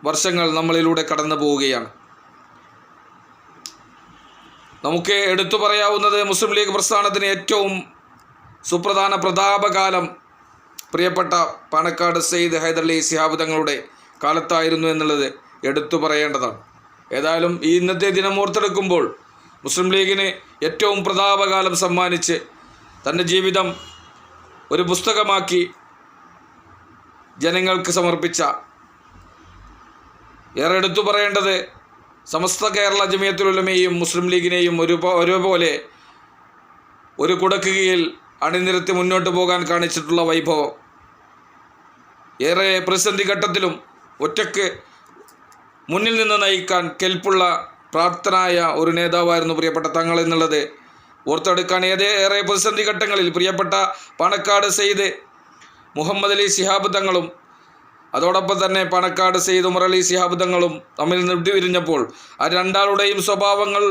വർഷങ്ങൾ നമ്മളിലൂടെ കടന്നു പോവുകയാണ്. നമുക്ക് എടുത്തു പറയാവുന്നത് മുസ്ലിം ലീഗ് പ്രസ്ഥാനത്തിന് ഏറ്റവും സുപ്രധാന പ്രതാപകാലം പ്രിയപ്പെട്ട പാണക്കാട് സയ്യിദ് ഹൈദരലി ശിഹാബ് തങ്ങളുടെ കാലത്തായിരുന്നു എന്നുള്ളത് എടുത്തു പറയേണ്ടതാണ്. ഏതായാലും ഈ ഇന്നത്തെ ദിനം ഓർത്തെടുക്കുമ്പോൾ മുസ്ലിം ലീഗിന് ഏറ്റവും പ്രതാപകാലം സമ്മാനിച്ച് തൻ്റെ ജീവിതം ഒരു പുസ്തകമാക്കി ജനങ്ങൾക്ക് സമർപ്പിച്ച, ഏറെ എടുത്തു പറയേണ്ടത് സമസ്ത കേരള ജമിയത്തുൽ ഉലമയെയും മുസ്ലിം ലീഗിനെയും ഒരുപോലെ ഒരു കുടക്കീഴിൽ അണിനിരത്തി മുന്നോട്ട് പോകാൻ കാണിച്ചിട്ടുള്ള വൈഭവം, ഏറെ പ്രതിസന്ധി ഘട്ടത്തിലും ഒറ്റയ്ക്ക് മുന്നിൽ നിന്ന് നയിക്കാൻ കെൽപ്പുള്ള പ്രാപ്തനായ ഒരു നേതാവായിരുന്നു പ്രിയപ്പെട്ട തങ്ങൾ എന്നുള്ളത് ഓർത്തെടുക്കാൻ ഏറെ പ്രതിസന്ധി ഘട്ടങ്ങളിൽ പ്രിയപ്പെട്ട പാണക്കാട് സയ്യിദ് മുഹമ്മദ് അലി ശിഹാബ് തങ്ങളും അതോടൊപ്പം തന്നെ പാണക്കാട് സയ്യിദ് ഉമർ അലി ശിഹാബ് തങ്ങളും തമ്മിൽ വിരിഞ്ഞപ്പോൾ ആ രണ്ടാളുടെയും സ്വഭാവങ്ങൾ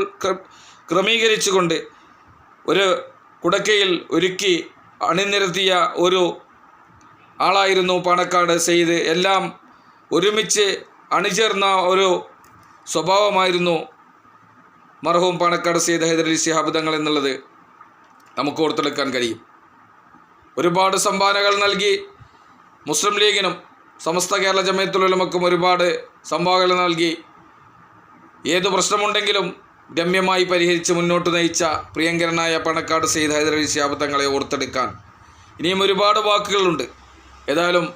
ക്രമീകരിച്ചുകൊണ്ട് ഒരു കുടക്കയിൽ ഒരുക്കി അണിനിരത്തിയ ഒരു ആളായിരുന്നു പാണക്കാട് സയ്യിദ്. എല്ലാം ഒരുമിച്ച് അണിചേർന്ന ഒരു സ്വഭാവമായിരുന്നു മർഹൂം പാണക്കാട് സയ്യിദ് ഹൈദരലി ശിഹാബ് തങ്ങൾ എന്നുള്ളത് നമുക്ക് ഓർത്തെടുക്കാൻ കഴിയും. ഒരുപാട് സംഭാവനകൾ നൽകി മുസ്ലിം ലീഗിനും സമസ്ത കേരള ജമിയത്തുൽ ഉലമക്കും ഒരുപാട് സംഭാവനകൾ നൽകി ഏതു പ്രശ്നമുണ്ടെങ്കിലും രമ്യമായി പരിഹരിച്ച് മുന്നോട്ട് നയിച്ച പ്രിയങ്കരനായ പാണക്കാട് സയ്യിദ് ഹൈദരലി ശിഹാബ് തങ്ങളെ ഓർത്തെടുക്കാൻ ഇനിയും ഒരുപാട് വാക്കുകളുണ്ട്. ഏതായാലും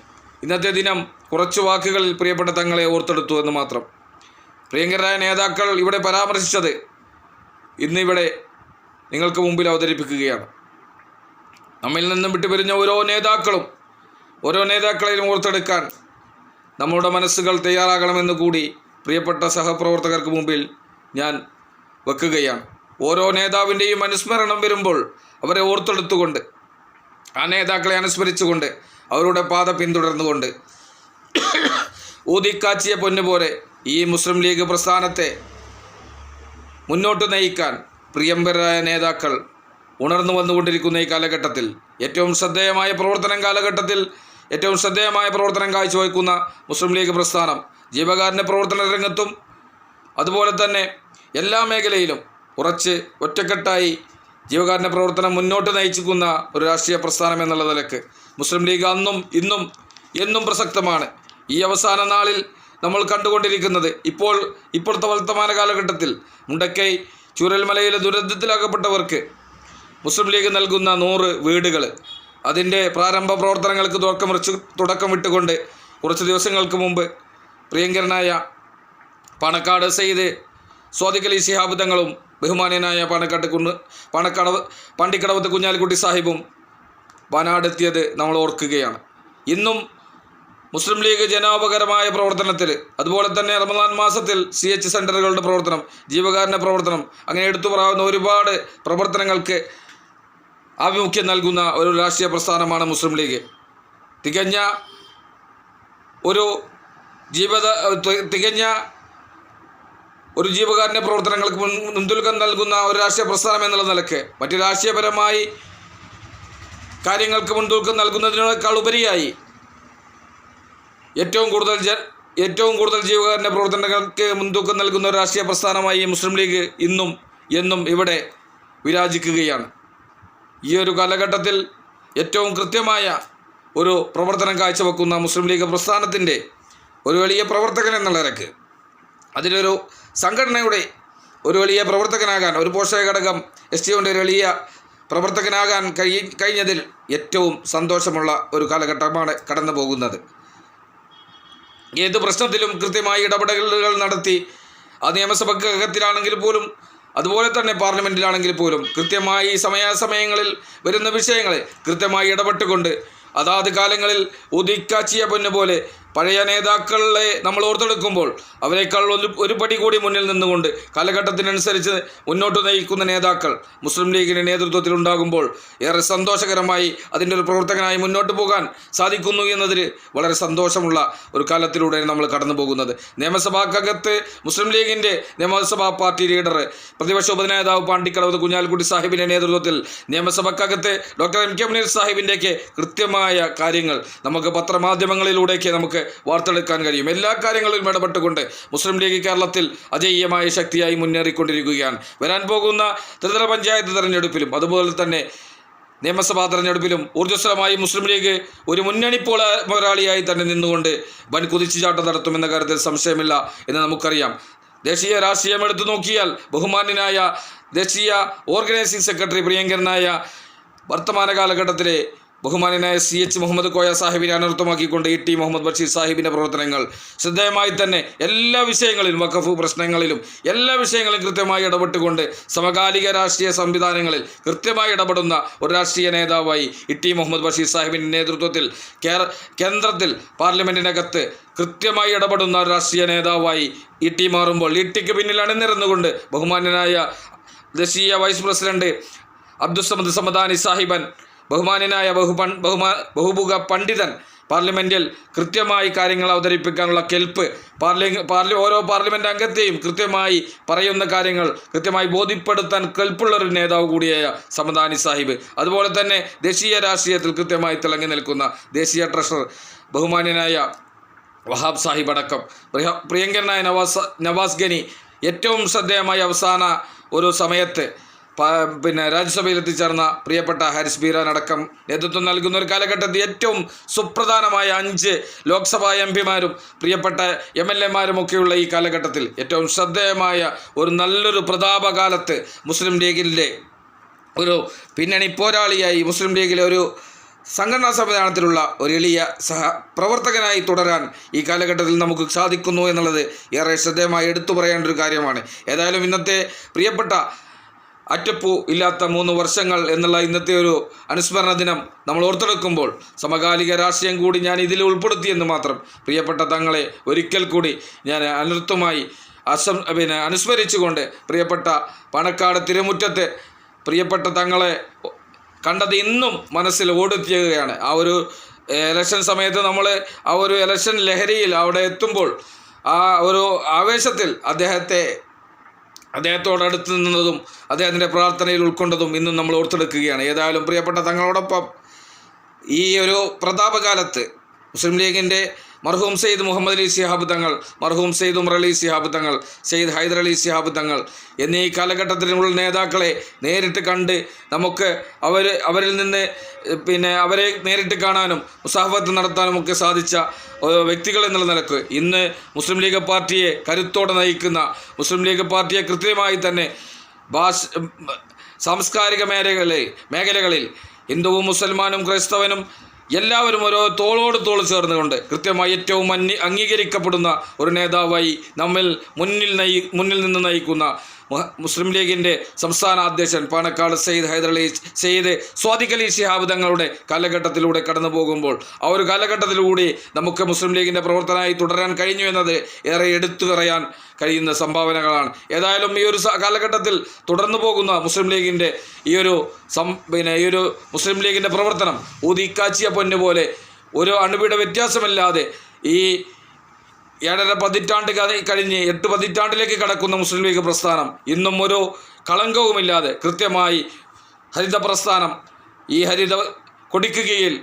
ഇന്നത്തെ ദിനം കുറച്ച് വാക്കുകളിൽ പ്രിയപ്പെട്ട തങ്ങളെ ഓർത്തെടുത്തു എന്ന് മാത്രം. പ്രിയങ്കരായ നേതാക്കൾ ഇവിടെ പരാമർശിച്ചത് ഇന്നിവിടെ നിങ്ങൾക്ക് മുമ്പിൽ അവതരിപ്പിക്കുകയാണ്. നമ്മിൽ നിന്നും വിട്ടുപിരിഞ്ഞ ഓരോ നേതാക്കളെയും ഓർത്തെടുക്കാൻ നമ്മുടെ മനസ്സുകൾ തയ്യാറാകണമെന്ന് കൂടി പ്രിയപ്പെട്ട സഹപ്രവർത്തകർക്ക് മുമ്പിൽ ഞാൻ വെക്കുകയാണ്. ഓരോ നേതാവിൻ്റെയും അനുസ്മരണം വരുമ്പോൾ അവരെ ഓർത്തെടുത്തുകൊണ്ട്, ആ നേതാക്കളെ അനുസ്മരിച്ചുകൊണ്ട്, അവരുടെ പാത പിന്തുടർന്നുകൊണ്ട് ഊതിക്കാച്ചിയ പൊന്നുപോലെ ഈ മുസ്ലിം ലീഗ് പ്രസ്ഥാനത്തെ മുന്നോട്ട് നയിക്കാൻ പ്രിയങ്കരായ നേതാക്കൾ ഉണർന്നു വന്നുകൊണ്ടിരിക്കുന്ന ഈ കാലഘട്ടത്തിൽ ഏറ്റവും ശ്രദ്ധേയമായ പ്രവർത്തനം കാഴ്ചവെക്കുന്ന മുസ്ലിം ലീഗ് പ്രസ്ഥാനം ജീവകാരുണ്യ പ്രവർത്തന രംഗത്തും അതുപോലെ തന്നെ എല്ലാ മേഖലയിലും ഉറച്ച് ഒറ്റക്കെട്ടായി ജീവകാരുണ്യ പ്രവർത്തനം മുന്നോട്ട് നയിച്ചിരിക്കുന്ന ഒരു രാഷ്ട്രീയ പ്രസ്ഥാനം എന്നുള്ള നിലക്ക് മുസ്ലിം ലീഗ് അന്നും ഇന്നും എന്നും പ്രസക്തമാണ്. ഈ അവസാന നാളിൽ നമ്മൾ കണ്ടുകൊണ്ടിരിക്കുന്നത് ഇപ്പോഴത്തെ വർത്തമാന കാലഘട്ടത്തിൽ മുണ്ടക്കൈ ചൂരൽമലയിലെ ദുരന്തത്തിലകപ്പെട്ടവർക്ക് മുസ്ലിം ലീഗ് നൽകുന്ന 100 വീടുകൾ, അതിൻ്റെ പ്രാരംഭ പ്രവർത്തനങ്ങൾക്ക് തുടക്കമിട്ടുകൊണ്ട് കുറച്ച് ദിവസങ്ങൾക്ക് മുമ്പ് പ്രിയങ്കരനായ പാണക്കാട് സയ്യിദ് സ്വാദിഖ് അലി ശിഹാബ് തങ്ങളും ബഹുമാന്യനായ പണ്ടിക്കടവത്ത് കുഞ്ഞാലിക്കുട്ടി സാഹിബും വയനാടെത്തിയത് നമ്മൾ ഓർക്കുകയാണ്. ഇന്നും മുസ്ലിം ലീഗ് ജനോപകരമായ പ്രവർത്തനത്തിൽ, അതുപോലെ തന്നെ റമദാൻ മാസത്തിൽ CH സെൻ്ററുകളുടെ പ്രവർത്തനം, ജീവകാരുണ്യ പ്രവർത്തനം, അങ്ങനെ എടുത്തു പറയാവുന്ന ഒരുപാട് പ്രവർത്തനങ്ങൾക്ക് ആഭിമുഖ്യം നൽകുന്ന ഒരു രാഷ്ട്രീയ പ്രസ്ഥാനമാണ് മുസ്ലിം ലീഗ്. തികഞ്ഞ ഒരു ജീവകാരുണ്യ പ്രവർത്തനങ്ങൾക്ക് മുൻതൂക്കം നൽകുന്ന ഒരു രാഷ്ട്രീയ പ്രസ്ഥാനം എന്നുള്ള നിലക്ക് മറ്റ് രാഷ്ട്രീയപരമായി കാര്യങ്ങൾക്ക് മുൻതൂക്കം നൽകുന്നതിനേക്കാൾ ഉപരിയായി ഏറ്റവും കൂടുതൽ ജീവകാരുണ്യ പ്രവർത്തനങ്ങൾക്ക് മുൻതൂക്കം നൽകുന്ന ഒരു രാഷ്ട്രീയ പ്രസ്ഥാനമായി മുസ്ലിം ലീഗ് ഇന്നും എന്നും ഇവിടെ വിരാജിക്കുകയാണ്. ഈ ഒരു കാലഘട്ടത്തിൽ ഏറ്റവും കൃത്യമായ ഒരു പ്രവർത്തനം കാഴ്ചവെക്കുന്ന മുസ്ലിം ലീഗ് പ്രസ്ഥാനത്തിൻ്റെ ഒരു വലിയ പ്രവർത്തകൻ എന്നുള്ള നിലക്ക്, അതിലൊരു സംഘടനയുടെ ഒരു വലിയ പ്രവർത്തകനാകാൻ, ഒരു പോഷക ഘടകം STUവിൻ്റെ ഒരു വലിയ പ്രവർത്തകനാകാൻ കഴിഞ്ഞതിൽ ഏറ്റവും സന്തോഷമുള്ള ഒരു കാലഘട്ടമാണ് കടന്നു പോകുന്നത്. ഏത് പ്രശ്നത്തിലും കൃത്യമായി ഇടപെടലുകൾ നടത്തി, അത് നിയമസഭയ്ക്കകത്തിലാണെങ്കിൽ പോലും അതുപോലെ തന്നെ പാർലമെൻറ്റിലാണെങ്കിൽ പോലും കൃത്യമായി സമയാസമയങ്ങളിൽ വരുന്ന വിഷയങ്ങളെ കൃത്യമായി ഇടപെട്ടുകൊണ്ട് അതാത് കാലങ്ങളിൽ ഉദിക്കാച്ചിയ പൊന്നുപോലെ പഴയ നേതാക്കളെ നമ്മൾ ഓർത്തെടുക്കുമ്പോൾ അവരെക്കാൾ ഒരു പടി കൂടി മുന്നിൽ നിന്നുകൊണ്ട് കാലഘട്ടത്തിനനുസരിച്ച് മുന്നോട്ട് നയിക്കുന്ന നേതാക്കൾ മുസ്ലിം ലീഗിൻ്റെ നേതൃത്വത്തിൽ ഉണ്ടാകുമ്പോൾ ഏറെ സന്തോഷകരമായി അതിൻ്റെ ഒരു പ്രവർത്തകനായി മുന്നോട്ട് പോകാൻ സാധിക്കുന്നു എന്നതിൽ വളരെ സന്തോഷമുള്ള ഒരു കാലത്തിലൂടെ നമ്മൾ കടന്നു പോകുന്നത്. നിയമസഭക്കകത്ത് മുസ്ലിം ലീഗിൻ്റെ നിയമസഭാ പാർട്ടി ലീഡർ പ്രതിപക്ഷ ഉപനേതാവ് പാണ്ടിക്കടവ് കുഞ്ഞാലിക്കുട്ടി സാഹിബിൻ്റെ നേതൃത്വത്തിൽ നിയമസഭക്കകത്ത് ഡോക്ടർ എം കെ മുനീർ സാഹിബിൻ്റെയൊക്കെ കൃത്യമായ കാര്യങ്ങൾ നമുക്ക് പത്രമാധ്യമങ്ങളിലൂടെയൊക്കെ നമുക്ക് വാർത്തെടുക്കാൻ കഴിയും. എല്ലാ കാര്യങ്ങളിലും ഇടപെട്ടുകൊണ്ട് മുസ്ലിം ലീഗ് കേരളത്തിൽ അജയ്യമായ ശക്തിയായി മുന്നേറിക്കൊണ്ടിരിക്കുകയാണ്. വരാൻ പോകുന്ന ത്രിതല പഞ്ചായത്ത് തെരഞ്ഞെടുപ്പിലും അതുപോലെ തന്നെ നിയമസഭാ തെരഞ്ഞെടുപ്പിലും ഊർജ്ജസ്വലമായി മുസ്ലിം ലീഗ് ഒരു മുന്നണി പോരാളിയായി തന്നെ നിന്നുകൊണ്ട് വൻ കുതിച്ചുചാട്ടം നടത്തുമെന്ന കാര്യത്തിൽ സംശയമില്ല എന്ന് നമുക്കറിയാം. ദേശീയ രാഷ്ട്രീയം എടുത്തു നോക്കിയാൽ ബഹുമാന്യനായ ദേശീയ ഓർഗനൈസിംഗ് സെക്രട്ടറി പ്രിയങ്കരനായ വർത്തമാന കാലഘട്ടത്തിലെ ബഹുമാന്യനായ CH മുഹമ്മദ് കോയ സാഹിബിനെ അനർത്ഥമാക്കിക്കൊണ്ട് ET മുഹമ്മദ് ബഷീർ സാഹിബിൻ്റെ പ്രവർത്തനങ്ങൾ ശ്രദ്ധേയമായി തന്നെ എല്ലാ വിഷയങ്ങളിലും വഖഫ് പ്രശ്നങ്ങളിലും എല്ലാ വിഷയങ്ങളിലും കൃത്യമായി ഇടപെട്ടുകൊണ്ട് സമകാലിക രാഷ്ട്രീയ സംവിധാനങ്ങളിൽ കൃത്യമായി ഇടപെടുന്ന ഒരു രാഷ്ട്രീയ നേതാവായി ET മുഹമ്മദ് ബഷീർ സാഹിബിൻ്റെ നേതൃത്വത്തിൽ കേന്ദ്രത്തിൽ പാർലമെൻറ്റിനകത്ത് കൃത്യമായി ഇടപെടുന്ന ഒരു രാഷ്ട്രീയ നേതാവായി ET മാറുമ്പോൾ ETക്ക് പിന്നിൽ അണിനിരന്നുകൊണ്ട് ബഹുമാന്യനായ ദേശീയ വൈസ് പ്രസിഡന്റ് അബ്ദുസ്സമദ് സമദാനി സാഹിബൻ, ബഹുമാന്യനായ ബഹുമുഖ പണ്ഡിതൻ പാർലമെൻറ്റിൽ കൃത്യമായി കാര്യങ്ങൾ അവതരിപ്പിക്കാനുള്ള കെൽപ്പ് ഓരോ പാർലമെൻറ്റ് അംഗത്തെയും കൃത്യമായി പറയുന്ന കാര്യങ്ങൾ കൃത്യമായി ബോധ്യപ്പെടുത്താൻ കെൽപ്പുള്ളൊരു നേതാവ് കൂടിയായ സമദാനി സാഹിബ്, അതുപോലെ തന്നെ ദേശീയ രാഷ്ട്രീയത്തിൽ കൃത്യമായി തിളങ്ങി നിൽക്കുന്ന ദേശീയ ട്രഷറർ ബഹുമാന്യനായ വഹാബ് സാഹിബ് അടക്കം പ്രിയങ്കരനായ നവാസ് ഗനി ഏറ്റവും ശ്രദ്ധേയമായ അവസാന ഒരു സമയത്ത് രാജ്യസഭയിൽ എത്തിച്ചേർന്ന പ്രിയപ്പെട്ട ഹാരിസ് ബീരാൻ അടക്കം നേതൃത്വം നൽകുന്ന ഒരു കാലഘട്ടത്തിൽ ഏറ്റവും സുപ്രധാനമായ 5 ലോക്സഭാ MP-മാരും പ്രിയപ്പെട്ട MLA-മാരും ഒക്കെയുള്ള ഈ കാലഘട്ടത്തിൽ ഏറ്റവും ശ്രദ്ധേയമായ ഒരു നല്ലൊരു പ്രതാപകാലത്ത് മുസ്ലിം ലീഗിൻ്റെ ഒരു പിന്നണി പോരാളിയായി മുസ്ലിം ലീഗിലെ ഒരു സംഘടനാ സംവിധാനത്തിലുള്ള ഒരു എളിയ പ്രവർത്തകനായി തുടരാൻ ഈ കാലഘട്ടത്തിൽ നമുക്ക് സാധിക്കുന്നു എന്നുള്ളത് ഏറെ ശ്രദ്ധേയമായി എടുത്തു പറയേണ്ട ഒരു കാര്യമാണ്. ഏതായാലും ഇന്നത്തെ പ്രിയപ്പെട്ട അറ്റപ്പൂ ഇല്ലാത്ത 3 വർഷങ്ങൾ എന്നുള്ള ഇന്നത്തെ ഒരു അനുസ്മരണ ദിനം നമ്മൾ ഓർത്തെടുക്കുമ്പോൾ സമകാലിക രാഷ്ട്രീയം കൂടി ഞാൻ ഇതിൽ ഉൾപ്പെടുത്തിയെന്ന് മാത്രം പ്രിയപ്പെട്ട തങ്ങളെ ഒരിക്കൽ കൂടി ഞാൻ അനർത്ഥമായി അനുസ്മരിച്ചുകൊണ്ട് പ്രിയപ്പെട്ട പാണക്കാട് തിരുമുറ്റത്തെ പ്രിയപ്പെട്ട തങ്ങളെ കണ്ടത് ഇന്നും മനസ്സിൽ ഓടിത്തിയുകയാണ്. ആ ഒരു ഇലക്ഷൻ സമയത്ത് നമ്മൾ ആ ഒരു ഇലക്ഷൻ ലഹരിയിൽ അവിടെ എത്തുമ്പോൾ ആ ഒരു ആവേശത്തിൽ അദ്ദേഹത്തോടടുത്ത് നിന്നതും അദ്ദേഹത്തിൻ്റെ പ്രാർത്ഥനയിൽ ഉൾക്കൊണ്ടതും ഇന്നും നമ്മൾ ഓർത്തെടുക്കുകയാണ്. ഏതായാലും പ്രിയപ്പെട്ട തങ്ങളോടൊപ്പം ഈ ഒരു പ്രതാപകാലത്ത് മുസ്ലിം ലീഗിൻ്റെ മർഹൂം സയ്യിദ് മുഹമ്മദ് അലി ശിഹാബ് തങ്ങൾ, മർഹൂം സയ്യിദ് ഉമർ അലി ശിഹാബ് തങ്ങൾ, സയ്യിദ് ഹൈദർ അലി ശിഹാബ് തങ്ങൾ എന്നീ കാലഘട്ടത്തിലുള്ള നേതാക്കളെ നേരിട്ട് കണ്ട് നമുക്ക് അവരിൽ നിന്ന് അവരെ നേരിട്ട് കാണാനും മുസാഫത്ത് നടത്താനും ഒക്കെ സാധിച്ച വ്യക്തികൾ എന്നുള്ള നിലക്ക് ഇന്ന് മുസ്ലിം ലീഗ് പാർട്ടിയെ കരുത്തോടെ നയിക്കുന്ന, മുസ്ലിം ലീഗ് പാർട്ടിയെ കൃത്യമായി തന്നെ സാംസ്കാരിക മേഖലകളിൽ ഹിന്ദുവും മുസൽമാനും ക്രൈസ്തവനും എല്ലാവരും ഓരോ തോളോട് തോൾ ചേർന്നുകൊണ്ട് കൃത്യമായി ഏറ്റവും അംഗീകരിക്കപ്പെടുന്ന ഒരു നേതാവായി മുന്നിൽ നിന്ന് നയിക്കുന്ന മുസ്ലിം ലീഗിൻ്റെ സംസ്ഥാന അധ്യക്ഷൻ പാണക്കാട് സയ്യിദ് സ്വാദിഖ് അലി ശിഹാബ് തങ്ങളുടെ കാലഘട്ടത്തിലൂടെ കടന്നു പോകുമ്പോൾ ആ ഒരു കാലഘട്ടത്തിലൂടെ നമുക്ക് മുസ്ലിം ലീഗിൻ്റെ പ്രവർത്തനമായി തുടരാൻ കഴിഞ്ഞു എന്നത് ഏറെ എടുത്തു പറയാൻ കഴിയുന്ന സംഭാവനകളാണ്. ഏതായാലും ഈ ഒരു കാലഘട്ടത്തിൽ തുടർന്നു പോകുന്ന മുസ്ലിം ലീഗിൻ്റെ ഈ ഒരു മുസ്ലിം ലീഗിൻ്റെ പ്രവർത്തനം ഊതിക്കാച്ചിയ പൊന്നു പോലെ ഒരു അണുവിട വ്യത്യാസമില്ലാതെ ഈ 7.5 പതിറ്റാണ്ട് കഴിഞ്ഞ് 8 പതിറ്റാണ്ടിലേക്ക് കടക്കുന്ന മുസ്ലിം ലീഗ് പ്രസ്ഥാനം ഇന്നും ഒരു കളങ്കവുമില്ലാതെ കൃത്യമായി ഹരിത പ്രസ്ഥാനം ഈ ഹരിത കൊടിക്ക് കീഴിൽ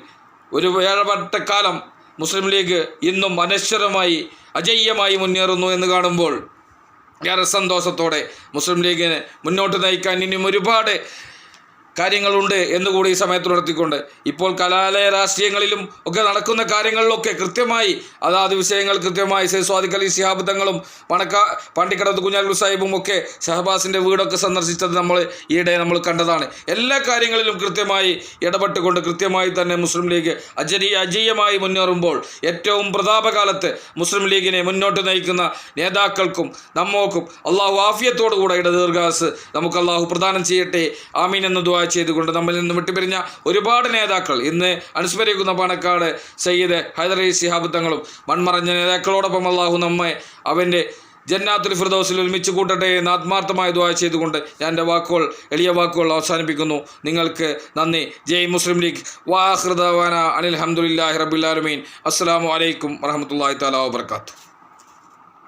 ഒരു 7 കാലം മുസ്ലിം ലീഗ് ഇന്നും അനശ്വരമായി അജയ്യമായി മുന്നേറുന്നു എന്ന് കാണുമ്പോൾ ഏറെ സന്തോഷത്തോടെ മുസ്ലിം ലീഗിനെ മുന്നോട്ട് നയിക്കാൻ ഇനിയും ഒരുപാട് കാര്യങ്ങളുണ്ട് എന്നുകൂടി ഈ സമയത്തുണർത്തിക്കൊണ്ട് ഇപ്പോൾ കലാലയ രാഷ്ട്രീയങ്ങളിലും ഒക്കെ നടക്കുന്ന കാര്യങ്ങളിലൊക്കെ കൃത്യമായി അതാത് വിഷയങ്ങൾ കൃത്യമായി സ്വാദിഖ് അലി ശിഹാബ് തങ്ങളും പാണ്ടിക്കടവ് കുഞ്ഞാലിക്കുട്ടി സാഹിബും ഒക്കെ ഷഹബാസിൻ്റെ വീടൊക്കെ സന്ദർശിച്ചത് ഈയിടെ നമ്മൾ കണ്ടതാണ്. എല്ലാ കാര്യങ്ങളിലും കൃത്യമായി ഇടപെട്ടുകൊണ്ട് കൃത്യമായി തന്നെ മുസ്ലിം ലീഗ് അജയ്യമായി മുന്നേറുമ്പോൾ ഏറ്റവും പ്രതാപകാലത്ത് മുസ്ലിം ലീഗിനെ മുന്നോട്ട് നയിക്കുന്ന നേതാക്കൾക്കും നമ്മോക്കും അള്ളാഹു ആഫിയത്തോടുകൂടെ ദീർഘായുസ്സ് നമുക്ക് അള്ളാഹു പ്രദാനം ചെയ്യട്ടെ. ആമീൻ എന്ന് ദുആ ചെയ്തുകൊണ്ട് നമ്മിൽ നിന്ന് വിട്ടുപിരിഞ്ഞ ഒരുപാട് നേതാക്കൾ ഇന്ന് അനുസ്മരിക്കുന്ന പാണക്കാട് സയ്യിദ് ഹൈദരലി ശിഹാബ് തങ്ങളും മൺമറഞ്ഞ നേതാക്കളോടൊപ്പം അള്ളാഹു നമ്മെ അവൻ്റെ ജന്നാത്തുൽ ഫിർദൗസിൽ ഒരുമിച്ച് കൂട്ടട്ടെ എന്ന് ആത്മാർത്ഥമായ ദുആ ചെയ്തുകൊണ്ട് ഞാൻ എൻ്റെ എളിയ വാക്കുകൾ അവസാനിപ്പിക്കുന്നു. നിങ്ങൾക്ക് നന്ദി. ജയ് മുസ്ലിം ലീഗ്. വാഖിറു ദഅവാന അനിൽ ഹംദുലില്ലാഹി റബ്ബിൽ ആലമീൻ. അസ്സലാമു അലൈക്കും വറഹ്മത്തുള്ളാഹി തആല വബറകാതുഹു.